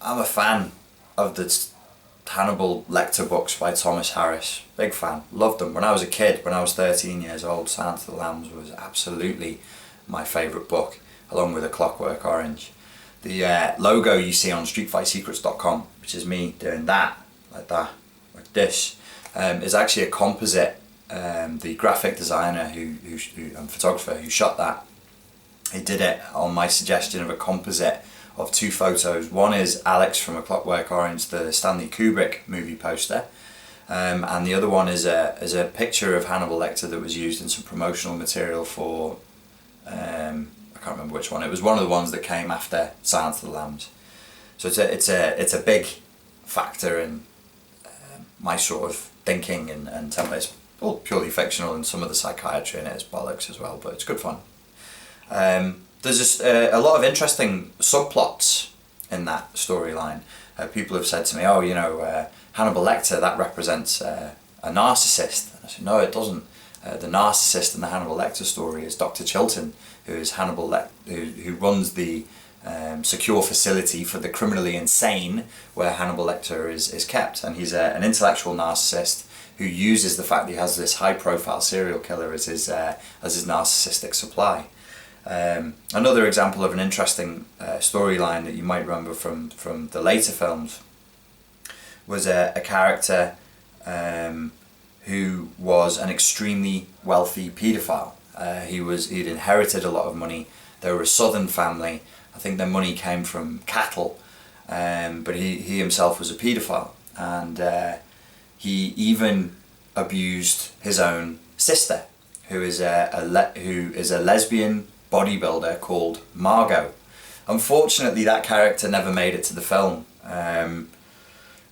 I'm a fan of the Hannibal Lector books by Thomas Harris. Big fan. Loved them. When I was a kid, when I was 13 years old, Silence of the Lambs was absolutely my favourite book, along with A Clockwork Orange. The logo you see on streetfightsecrets.com, which is me doing that, like this, is actually a composite. The graphic designer and photographer who shot that, he did it on my suggestion of a composite of two photos. One is Alex from A Clockwork Orange, the Stanley Kubrick movie poster, and the other one is a picture of Hannibal Lecter that was used in some promotional material for, I can't remember which one. It was one of the ones that came after Silence of the Lambs. So it's a big factor in my sort of thinking and template. It's all purely fictional, and some of the psychiatry in it is bollocks as well, but it's good fun. There's just a lot of interesting subplots in that storyline. People have said to me, oh, Hannibal Lecter, that represents a narcissist. And I said, no, it doesn't. The narcissist in the Hannibal Lecter story is Dr. Chilton, who is who runs the secure facility for the criminally insane where Hannibal Lecter is kept. And he's an intellectual narcissist who uses the fact that he has this high-profile serial killer as his narcissistic supply. Another example of an interesting storyline that you might remember from the later films was a character who was an extremely wealthy paedophile. He'd inherited a lot of money. They were a southern family. I think their money came from cattle, but he himself was a paedophile, and he even abused his own sister, who is a lesbian bodybuilder called Margot. Unfortunately, that character never made it to the film.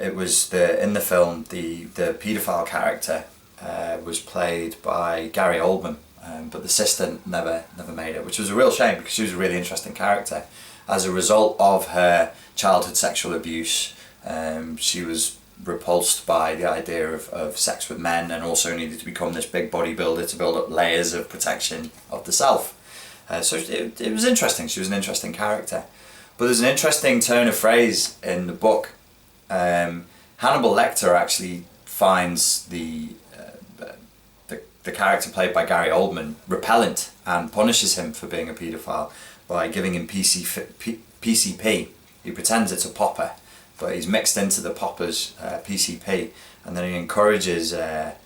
It was in the film the paedophile character was played by Gary Oldman, but the sister never made it, which was a real shame because she was a really interesting character. As a result of her childhood sexual abuse, she was repulsed by the idea of sex with men, and also needed to become this big bodybuilder to build up layers of protection of the self. So it was interesting. She was an interesting character. But there's an interesting turn of phrase in the book. Hannibal Lecter actually finds the character played by Gary Oldman repellent and punishes him for being a paedophile by giving him PCP. He pretends it's a popper, but he's mixed into the popper's PCP, and then he encourages the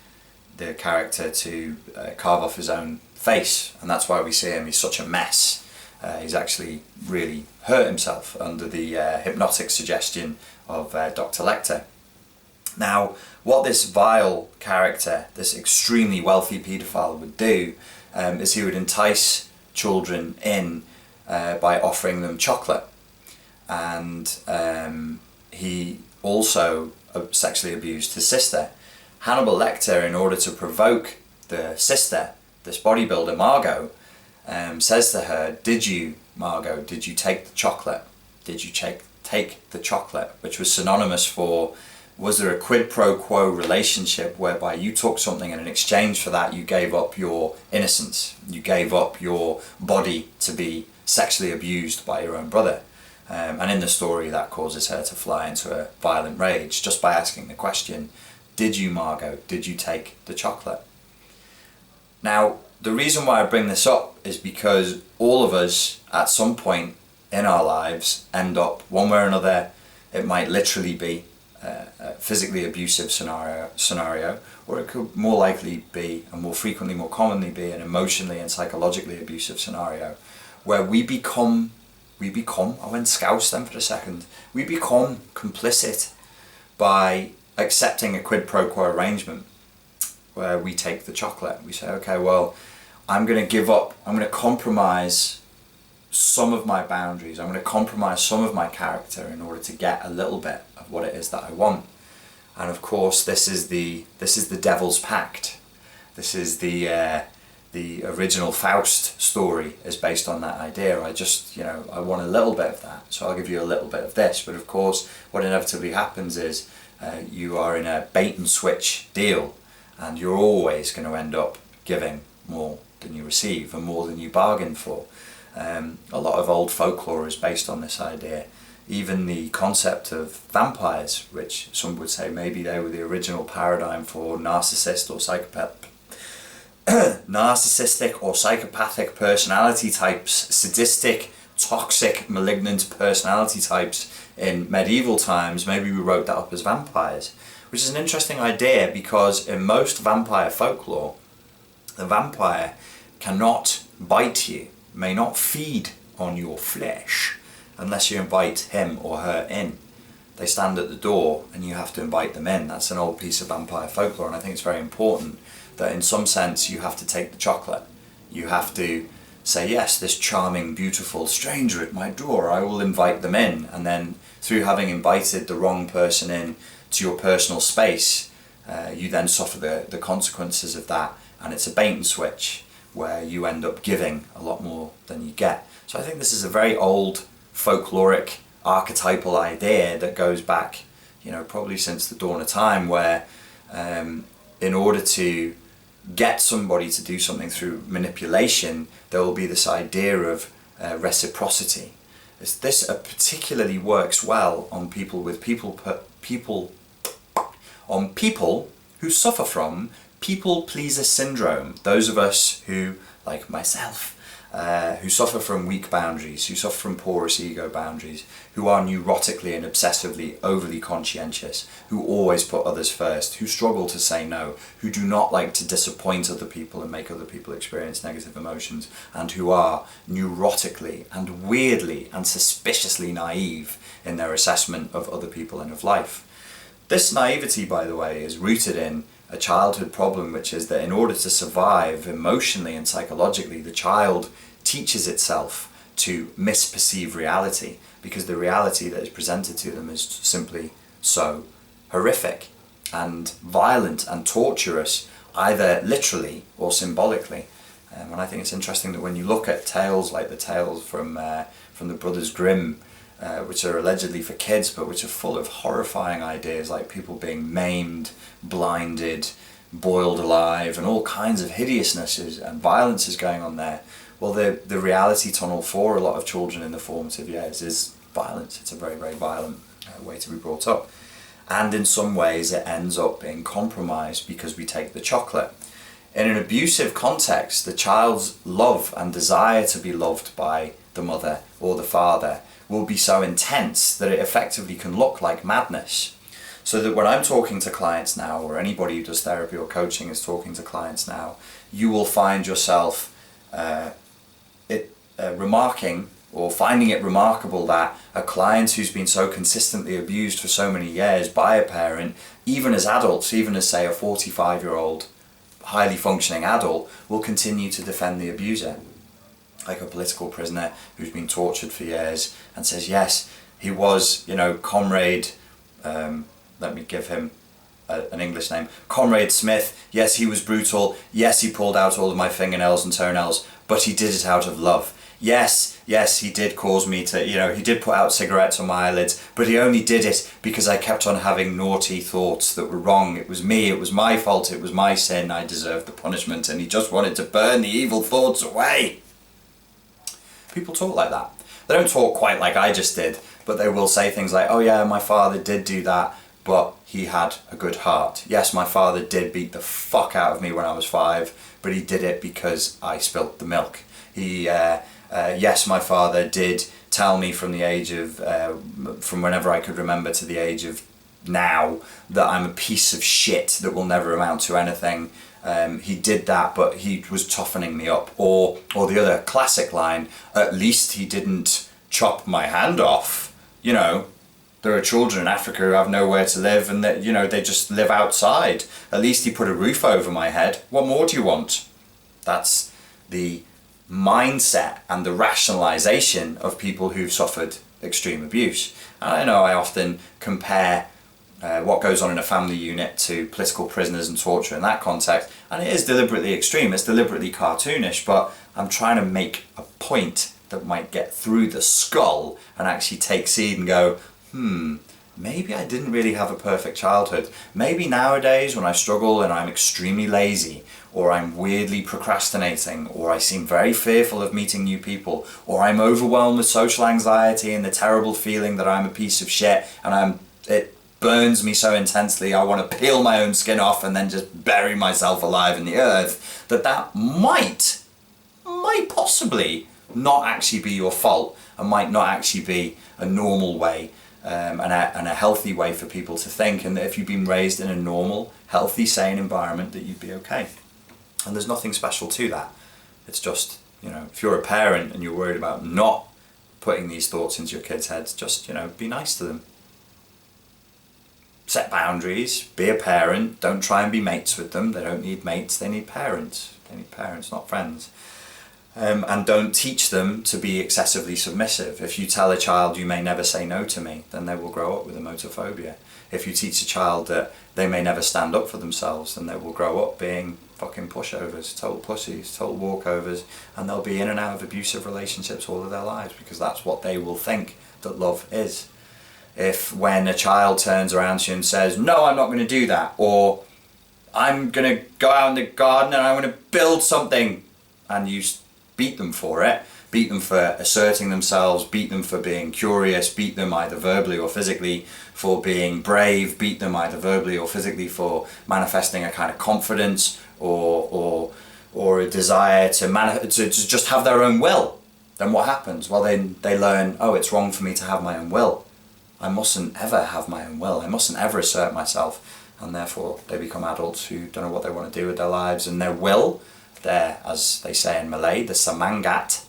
character to carve off his own face, and that's why we see him. He's such a mess. He's actually really hurt himself under the hypnotic suggestion of Dr. Lecter. Now, what this vile character, this extremely wealthy paedophile, would do is he would entice children in by offering them chocolate, and he also sexually abused his sister. Hannibal Lecter, in order to provoke the sister, this bodybuilder Margot, says to her, did you take the chocolate? Did you take the chocolate? Which was synonymous for, was there a quid pro quo relationship whereby you took something and in exchange for that you gave up your innocence, you gave up your body to be sexually abused by your own brother? And in the story that causes her to fly into a violent rage just by asking the question, did you, Margot, did you take the chocolate? Now, the reason why I bring this up is because all of us at some point in our lives end up one way or another. It might literally be a physically abusive scenario, or it could more likely be, and more frequently, more commonly be, an emotionally and psychologically abusive scenario where we become, I went scouse then for a second, we become complicit by accepting a quid pro quo arrangement where we take the chocolate. We say, okay, well, I'm going to compromise some of my boundaries, I'm going to compromise some of my character in order to get a little bit of what it is that I want. And of course, this is the devil's pact. This is the original Faust story is based on that idea. I want a little bit of that, so I'll give you a little bit of this. But of course, what inevitably happens is you are in a bait and switch deal, and you're always going to end up giving more than you receive and more than you bargained for. A lot of old folklore is based on this idea. even the concept of vampires, which some would say maybe they were the original paradigm for narcissist or psychopath, narcissistic or psychopathic personality types, sadistic, toxic, malignant personality types in medieval times. Maybe we wrote that up as vampires, which is an interesting idea, because in most vampire folklore, the vampire cannot bite you, may not feed on your flesh, unless you invite him or her in. They stand at the door and you have to invite them in. That's an old piece of vampire folklore, and I think it's very important that in some sense you have to take the chocolate. You have to say, yes, this charming, beautiful stranger at my door, I will invite them in. And then through having invited the wrong person in to your personal space, you then suffer the consequences of that. And it's a bait and switch where you end up giving a lot more than you get. So I think this is a very old folkloric archetypal idea that goes back, probably since the dawn of time, where in order to get somebody to do something through manipulation, there will be this idea of reciprocity. This particularly works well on people who suffer from people pleaser syndrome. Those of us who, like myself, who suffer from weak boundaries, who suffer from porous ego boundaries, who are neurotically and obsessively overly conscientious, who always put others first, who struggle to say no, who do not like to disappoint other people and make other people experience negative emotions, and who are neurotically and weirdly and suspiciously naive in their assessment of other people and of life. This naivety, by the way, is rooted in a childhood problem, which is that in order to survive emotionally and psychologically, the child teaches itself to misperceive reality, because the reality that is presented to them is simply so horrific and violent and torturous, either literally or symbolically. And I think it's interesting that when you look at tales like the tales from the Brothers Grimm, which are allegedly for kids, but which are full of horrifying ideas like people being maimed, blinded, boiled alive, and all kinds of hideousnesses and violence is going on there. Well, the reality tunnel for a lot of children in the formative years is violence. It's a very, very violent way to be brought up. And in some ways it ends up being compromised because we take the chocolate. In an abusive context, the child's love and desire to be loved by the mother or the father will be so intense that it effectively can look like madness. So that when I'm talking to clients now, or anybody who does therapy or coaching is talking to clients now, you will find yourself remarking or finding it remarkable that a client who's been so consistently abused for so many years by a parent, even as adults, even as say a 45-year-old highly functioning adult, will continue to defend the abuser. Like a political prisoner who's been tortured for years and says, yes, he was, Comrade, let me give him an English name, Comrade Smith, yes, he was brutal, yes, he pulled out all of my fingernails and toenails, but he did it out of love. Yes, he did cause me to, he did put out cigarettes on my eyelids, but he only did it because I kept on having naughty thoughts that were wrong. It was me, it was my fault, it was my sin, I deserved the punishment, and he just wanted to burn the evil thoughts away. People talk like that. They don't talk quite like I just did, but they will say things like, oh yeah, my father did do that, but he had a good heart. Yes, my father did beat the fuck out of me when I was 5, but he did it because I spilt the milk. Yes, my father did tell me from the age of, from whenever I could remember to the age of now, that I'm a piece of shit that will never amount to anything. He did that, but he was toughening me up. Or the other classic line, at least he didn't chop my hand off. There are children in Africa who have nowhere to live and that, they just live outside. At least he put a roof over my head. What more do you want? That's the mindset and the rationalization of people who've suffered extreme abuse. And I know I often compare what goes on in a family unit to political prisoners and torture in that context, and it is deliberately extreme, it's deliberately cartoonish, but I'm trying to make a point that might get through the skull and actually take seed and go, maybe I didn't really have a perfect childhood. Maybe nowadays when I struggle and I'm extremely lazy, or I'm weirdly procrastinating, or I seem very fearful of meeting new people, or I'm overwhelmed with social anxiety and the terrible feeling that I'm a piece of shit and it burns me so intensely I want to peel my own skin off and then just bury myself alive in the earth, that might possibly not actually be your fault, and might not actually be a normal way and a healthy way for people to think, and that if you've been raised in a normal, healthy, sane environment, that you'd be okay. And there's nothing special to that. It's just, if you're a parent and you're worried about not putting these thoughts into your kids' heads, just, be nice to them. Set boundaries, be a parent, don't try and be mates with them. They don't need mates, they need parents. They need parents, not friends. And don't teach them to be excessively submissive. If you tell a child you may never say no to me, then they will grow up with emetophobia. If you teach a child that they may never stand up for themselves, then they will grow up being fucking pushovers, total pussies, total walkovers, and they'll be in and out of abusive relationships all of their lives, because that's what they will think that love is. If when a child turns around to you and says, no, I'm not going to do that, or I'm going to go out in the garden and I'm going to build something, and you beat them for it, beat them for asserting themselves, beat them for being curious, beat them either verbally or physically for being brave, beat them either verbally or physically for manifesting a kind of confidence or a desire to just have their own will, then what happens? Well, then they learn, oh, it's wrong for me to have my own will. I mustn't ever have my own will. I mustn't ever assert myself. And therefore they become adults who don't know what they want to do with their lives, and their will, as they say in Malay, the semangat.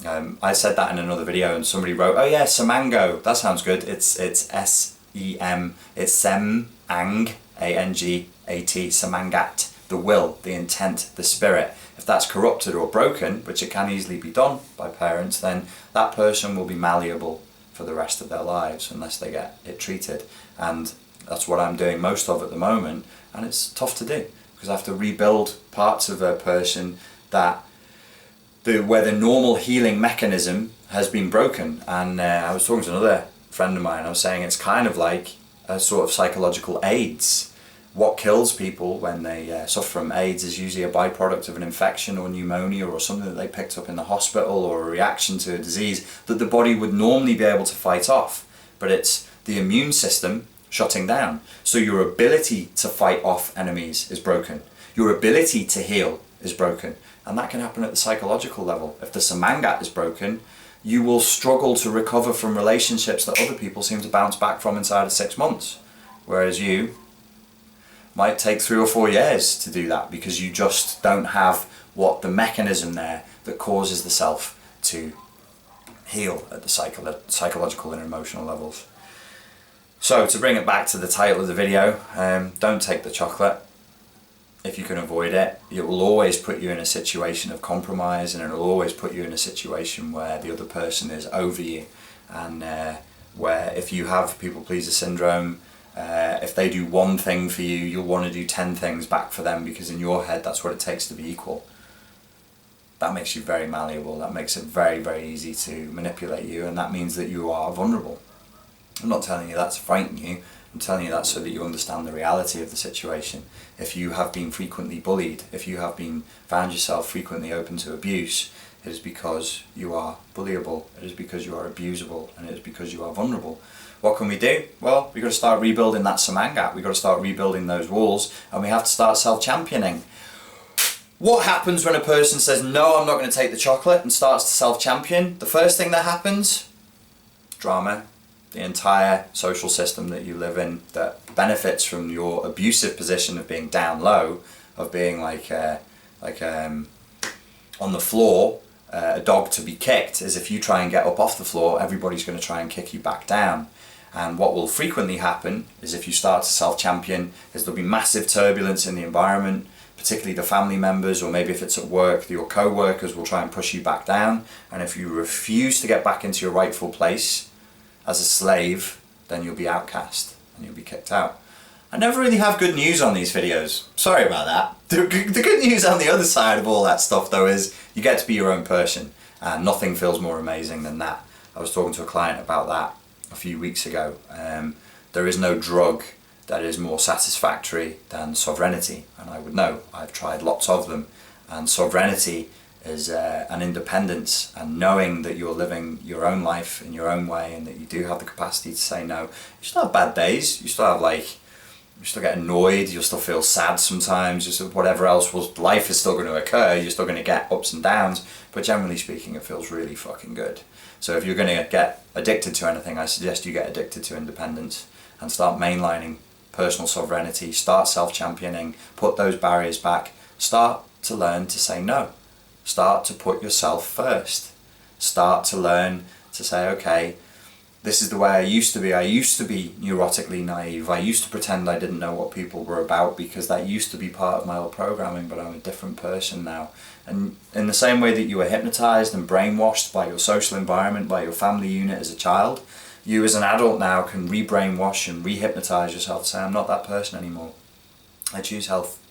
I said that in another video and somebody wrote, oh yeah, semango, that sounds good. It's S-E-M, it's sem-ang, A-N-G-A-T, semangat, the will, the intent, the spirit. If that's corrupted or broken, which it can easily be done by parents, then that person will be malleable for the rest of their lives unless they get it treated. And that's what I'm doing most of at the moment, and it's tough to do, because I have to rebuild parts of a person where the normal healing mechanism has been broken. And I was talking to another friend of mine, I was saying it's kind of like a sort of psychological AIDS. What kills people when they suffer from AIDS is usually a byproduct of an infection or pneumonia or something that they picked up in the hospital, or a reaction to a disease that the body would normally be able to fight off. But it's the immune system shutting down. So your ability to fight off enemies is broken. Your ability to heal is broken. And that can happen at the psychological level. If the semangat is broken, you will struggle to recover from relationships that other people seem to bounce back from inside of 6 months. Whereas you might take 3 or 4 years to do that, because you just don't have the mechanism there that causes the self to heal at the psychological and emotional levels. So to bring it back to the title of the video, don't take the chocolate. If you can avoid it, it will always put you in a situation of compromise, and it will always put you in a situation where the other person is over you, and where if you have people pleaser syndrome, if they do one thing for you, you'll want to do 10 things back for them, because in your head that's what it takes to be equal. That makes you very malleable. That makes it very, very easy to manipulate you, and that means that you are vulnerable. I'm not telling you that to frighten you. I'm telling you that so that you understand the reality of the situation. If you have been frequently bullied, if you have found yourself frequently open to abuse, it is because you are bullyable, it is because you are abusable, and it is because you are vulnerable. What can we do? Well, we've got to start rebuilding that semangat, we've got to start rebuilding those walls, and we have to start self-championing. What happens when a person says, no, I'm not going to take the chocolate, and starts to self-champion? The first thing that happens? Drama. The entire social system that you live in that benefits from your abusive position of being down low, of being like on the floor, a dog to be kicked, is if you try and get up off the floor, everybody's going to try and kick you back down. And what will frequently happen is, if you start to self-champion, is there'll be massive turbulence in the environment, particularly the family members, or maybe if it's at work, your co-workers will try and push you back down. And if you refuse to get back into your rightful place as a slave, then you'll be outcast and you'll be kicked out. I never really have good news on these videos. Sorry about that. The good news on the other side of all that stuff though is you get to be your own person, and nothing feels more amazing than that. I was talking to a client about that a few weeks ago. There is no drug that is more satisfactory than sovereignty, and I would know. I've tried lots of them, and sovereignty is an independence, and knowing that you're living your own life in your own way and that you do have the capacity to say no. You still have bad days, you still have you still get annoyed, you'll still feel sad sometimes, just whatever else was, life is still going to occur, you're still going to get ups and downs, but generally speaking it feels really fucking good. So if you're going to get addicted to anything, I suggest you get addicted to independence and start mainlining personal sovereignty, start self-championing, put those barriers back, start to learn to say no. Start to put yourself first. Start to learn to say, okay, this is the way I used to be. I used to be neurotically naive. I used to pretend I didn't know what people were about because that used to be part of my old programming, but I'm a different person now. And in the same way that you were hypnotized and brainwashed by your social environment, by your family unit as a child, you as an adult now can re-brainwash and re-hypnotize yourself to say, I'm not that person anymore. I choose health.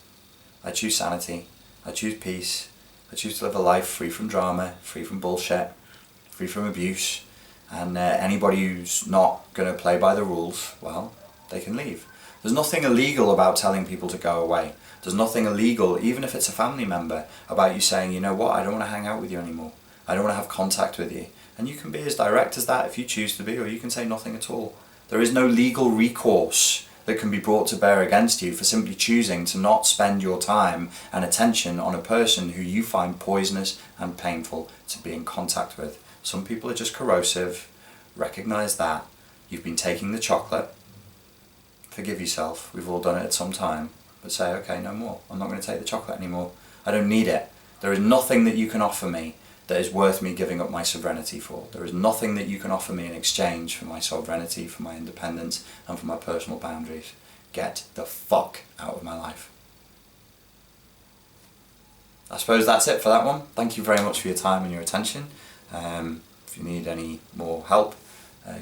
I choose sanity. I choose peace. I choose to live a life free from drama, free from bullshit, free from abuse, and anybody who's not going to play by the rules, well, they can leave. There's nothing illegal about telling people to go away. There's nothing illegal, even if it's a family member, about you saying, you know what, I don't want to hang out with you anymore. I don't want to have contact with you. And you can be as direct as that if you choose to be, or you can say nothing at all. There is no legal recourse that can be brought to bear against you for simply choosing to not spend your time and attention on a person who you find poisonous and painful to be in contact with. Some people are just corrosive. Recognize that. You've been taking the chocolate. Forgive yourself. We've all done it at some time. But say, okay, no more. I'm not going to take the chocolate anymore. I don't need it. There is nothing that you can offer me that is worth me giving up my sovereignty for. There is nothing that you can offer me in exchange for my sovereignty, for my independence, and for my personal boundaries. Get the fuck out of my life. I suppose that's it for that one. Thank you very much for your time and your attention. If you need any more help,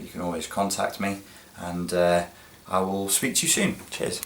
you can always contact me, and I will speak to you soon. Cheers.